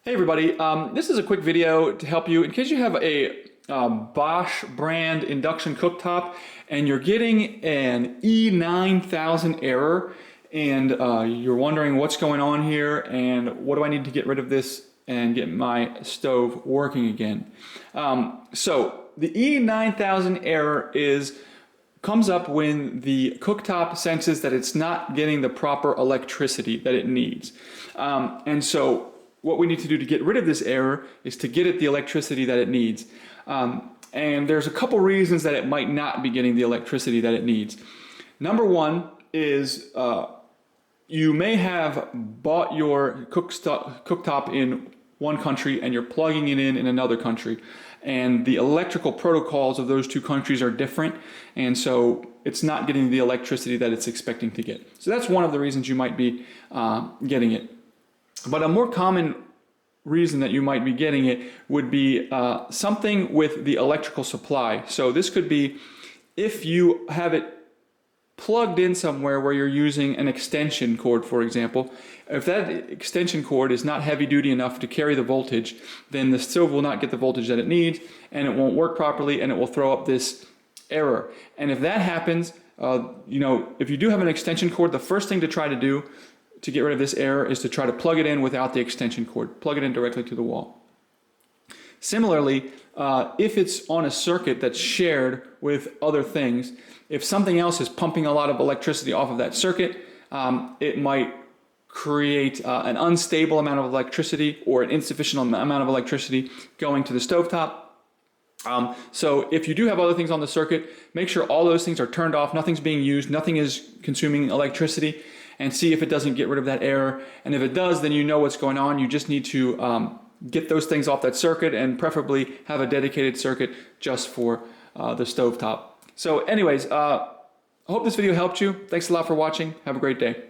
Hey everybody, this is a quick video to help you in case you have a Bosch brand induction cooktop and you're getting an E9000 error and you're wondering what's going on here and what do I need to get rid of this and get my stove working again. So the E9000 error comes up when the cooktop senses that it's not getting the proper electricity that it needs. And so what we need to do to get rid of this error is to get it the electricity that it needs. And there's a couple reasons that it might not be getting the electricity that it needs. Number one is you may have bought your cooktop in one country and you're plugging it in another country. And the electrical protocols of those two countries are different, and so it's not getting the electricity that it's expecting to get. So that's one of the reasons you might be getting it. But a more common reason that you might be getting it would be something with the electrical supply. So this could be if you have it plugged in somewhere where you're using an extension cord, for example. If that extension cord is not heavy duty enough to carry the voltage, then the stove will not get the voltage that it needs and it won't work properly and it will throw up this error. And if that happens, if you do have an extension cord, the first thing to try to do to get rid of this error is to try to plug it in without the extension cord. Plug it in directly to the wall. Similarly, if it's on a circuit that's shared with other things, if something else is pumping a lot of electricity off of that circuit, it might create an unstable amount of electricity or an insufficient amount of electricity going to the stovetop. So if you do have other things on the circuit, make sure all those things are turned off, nothing's being used, nothing is consuming electricity, and see if it doesn't get rid of that error. And if it does, then you know what's going on. You just need to get those things off that circuit and preferably have a dedicated circuit just for the stovetop. So anyways, I hope this video helped you. Thanks a lot for watching. Have a great day.